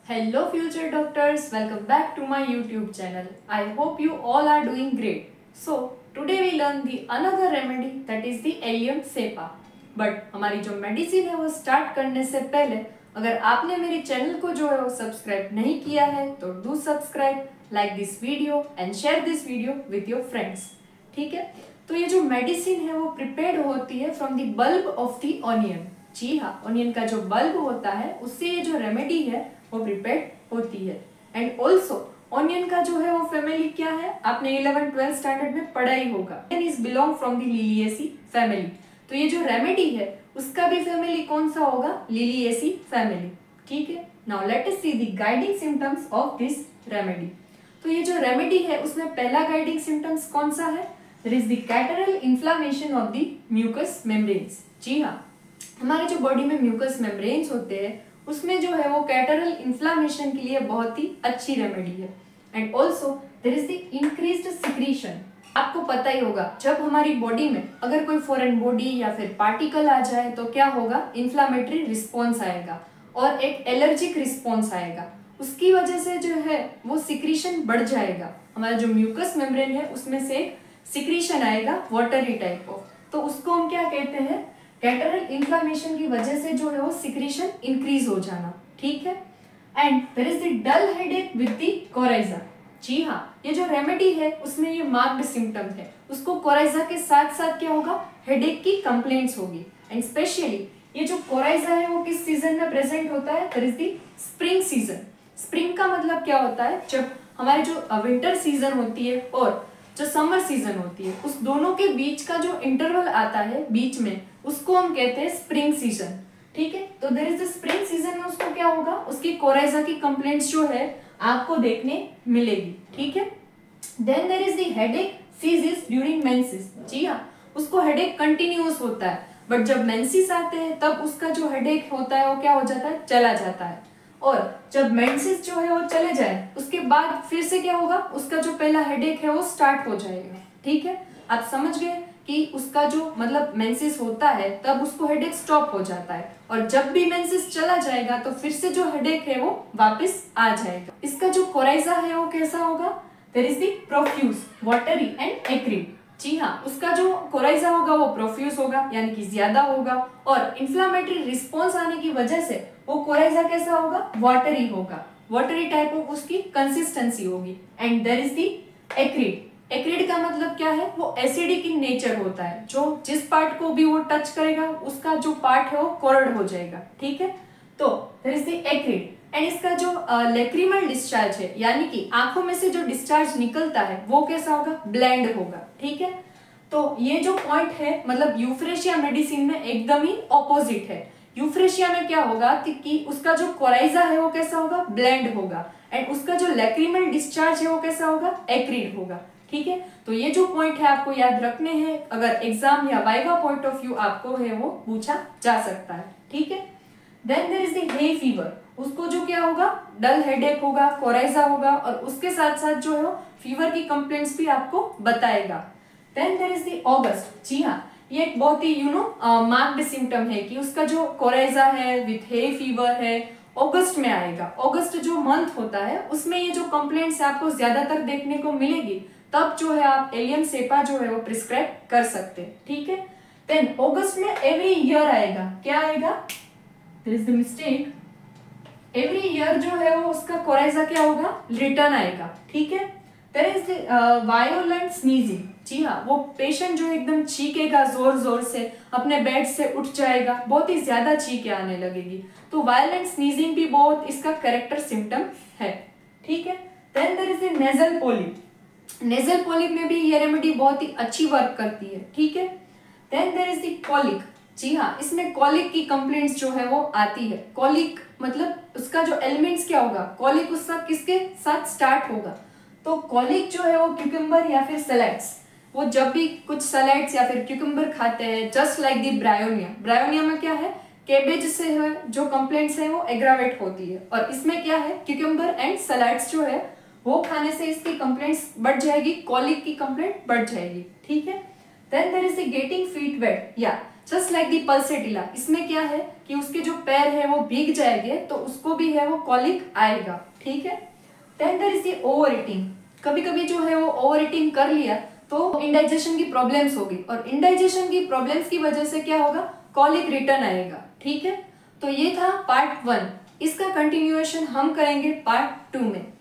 Hello future doctors, welcome back to my YouTube channel. I hope you all are doing great. So today we learn the another remedy that is the Allium cepa. But हमारी जो medicine है वो start करने से पहले अगर आपने मेरे चैनल को जो है वो सब्सक्राइब नहीं किया है तो do subscribe, like this video and share this video with your friends. ठीक है, तो ये जो मेडिसिन है वो प्रिपेयर्ड होती है from the bulb of the onion. जी हाँ, ऑनियन का जो बल्ब होता है उससे ये जो रेमेडी है वो प्रिपेयर्ड होती है. एंड ऑल्सो ऑनियन का जो है वो फैमिली क्या है, आपने 11-12 स्टैंडर्ड में पढ़ा ही होगा. Onion is belong from the Liliaceae family. तो ये जो रेमेडी है उसका भी फैमिली कौन सा होगा, लिलिएसी फैमिली. ठीक है, now let us see the guiding symptoms of this remedy. तो ये जो रेमेडी है उसमें पहला गाइडिंग सिम्टम्स कौन सा है, there is the catarrhal inflammation of the mucous membranes. जी हाँ, हमारे जो बॉडी में म्यूकस मेम्ब्रेन्स होते हैं उसमें जो है वो कैटरल इन्फ्लेमेशन के लिए बहुत ही अच्छी रेमेडी है. And also there is the increased secretion. आपको पता ही होगा जब हमारी बॉडी में अगर कोई फॉरेन बॉडी या फिर पार्टिकल आ जाए तो क्या होगा, इन्फ्लामेटरी रिस्पॉन्स आएगा और एक एलर्जिक रिस्पॉन्स आएगा. उसकी वजह से जो है वो सिक्रीशन बढ़ जाएगा. हमारा जो म्यूकस मेम्ब्रेन है उसमें से सिक्रीशन आएगा वाटरी टाइप ऑफ, तो उसको हम क्या कहते हैं, कैटरल इन्फ्लेमेशन की वजह से जो है वो सिक्रीशन इंक्रीज हो जाना. ठीक है, and there is the dull headache with the coryza. जी हाँ, ये जो रेमेडी है उसमें ये मार्क्ड सिम्टम है. उसको कोराइजा के साथ साथ क्या होगा, हेडेक की कंप्लेंट्स होगी. एंड स्पेशली ये जो कोराइजा है वो किस सीजन में प्रेजेंट होता है, there is the spring season. Spring का मतलब क्या होता है, जब हमारे जो विंटर सीजन होती है और जो समर सीजन होती है उस दोनों के बीच का जो इंटरवल आता है बीच में उसको हम कहते हैं स्प्रिंग सीजन. ठीक है, तो there is the spring season में उसको क्या होगा, उसकी कोराइजा की कंप्लेंट्स जो है आपको देखने मिलेगी. ठीक है, then there is the headache ceases during menses. जी हाँ, उसको हेडेक कंटिन्यूअस होता है बट जब मेंसेस आते हैं तब उसका जो हेडेक होता है वो क्या हो जाता है, चला जाता है. और जब मेंसेस जो है वो चले जाए उसके बाद फिर से क्या होगा, उसका जो पहला हेडेक है वो स्टार्ट हो जाएगा. ठीक है, आप समझ गए कि उसका जो मतलब मेंसेस होता है तब उसको हेडेक स्टॉप हो जाता है और जब भी मेंसेस चला जाएगा तो फिर से जो हेडेक है वो वापस आ जाएगा. इसका जो कोराइजा है वो कैसा होगा, there is the profuse, watery and acrid. जी हाँ, उसका जो कोराइजा होगा वो प्रोफ्यूज होगा यानी कि ज्यादा होगा और इन्फ्लामेटरी रिस्पॉन्स आने की वजह से वो कोराइजा कैसा होगा, वाटरी होगा. वाटरी टाइप ऑफ उसकी कंसिस्टेंसी होगी. And there is the acrid. Acrid का मतलब क्या है, वो एसिडिक इन नेचर होता है. जो जिस पार्ट को भी वो टच करेगा उसका जो पार्ट है वो कोरड हो जाएगा. ठीक है, तो there is the acrid. And इसका जो लेक्रिमल डिस्चार्ज है यानी कि आंखों में से जो डिस्चार्ज निकलता है वो कैसा होगा, ब्लेंड होगा. ठीक है, तो ये जो पॉइंट है मतलब यूफ्रेशिया मेडिसिन में एकदम ही ऑपोजिट है. यूफ्रेशिया में क्या होगा कि उसका जो कोराइजा है वो कैसा होगा, ब्लेंड होगा एंड उसका जो लेक्रिमल डिस्चार्ज है वो कैसा होगा, एक्रिड होगा. ठीक है, तो ये जो पॉइंट है आपको याद रखने हैं, अगर एग्जाम या वाइवा पॉइंट ऑफ व्यू आपको है वो पूछा जा सकता है. ठीक है, then there is the hay fever. उसको जो क्या होगा, डल हेडेक होगा, कोराइजा होगा और उसके साथ साथ जो है फीवर की कंप्लेंट्स भी आपको बताएगा. Then there is the August. जी हाँ, ये एक बहुत ही मार्क्ड सिम्टम है कि उसका जो कोराइजा है विथ हे फीवर है अगस्त में आएगा. अगस्त जो मंथ होता है उसमें ये जो कंप्लेंट्स आपको ज्यादातर देखने को मिलेगी, तब जो है आप एलियम सेपा जो है वो प्रिस्क्राइब कर सकते हैं. ठीक है, देन अगस्त में एवरी ईयर आएगा, क्या आएगा, there is the mistake, every year जो है वो उसका कोराइजा क्या होगा, रिटर्न आएगा. ठीक है, there is the violent sneezing. जी हाँ, वो पेशेंट जो एकदम चीखेगा जोर जोर से, अपने बेड से उठ जाएगा, बहुत ही ज्यादा चीखें आने लगेगी. तो वायलेंट स्नीजिंग भी बहुत इसका कैरेक्टर सिम्टम है. ठीक है, then there is the nasal polyp. Nasal polyp में भी ये रेमेडी बहुत ही अच्छी वर्क करती है. ठीक है, then there is the colic. जी हाँ, इसमें कॉलिक की कंप्लेंट्स जो है वो आती है. कॉलिक मतलब उसका जो एलिमेंट्स क्या होगा, कॉलिक उसका किसके साथ स्टार्ट होगा, तो कॉलिक जो है वो क्यूकम्बर या फिर सैलेड्स, वो जब भी कुछ सैलेड्स या फिर क्यूकम्बर खाते हैं, just like the bryonia. Bryonia में क्या है, केबेज से है जो कंप्लेंट्स है वो एग्रावेट होती है और इसमें क्या है, क्यूकम्बर एंड सैलेड्स जो है वो खाने से इसकी कंप्लेंट्स बढ़ जाएगी, कॉलिक की कंप्लेंट बढ़ जाएगी. ठीक है, then there is the getting feet wet. या जस्ट लाइक दी पल्सेटिला, इसमें क्या है कि उसके जो पैर है वो भीग जाएंगे तो उसको भी है वो कॉलिक आएगा, ठीक है। Then there is the overeating, कभी कभी जो है वो ओवर ईटिंग कर लिया तो इंडाइजेशन की प्रॉब्लम्स होगी, और इंडाइजेशन की प्रॉब्लम्स की वजह से क्या होगा, कॉलिक रिटर्न आएगा, ठीक है। तो ये था पार्ट 1, इसका कंटिन्यूएशन हम करेंगे पार्ट 2 में।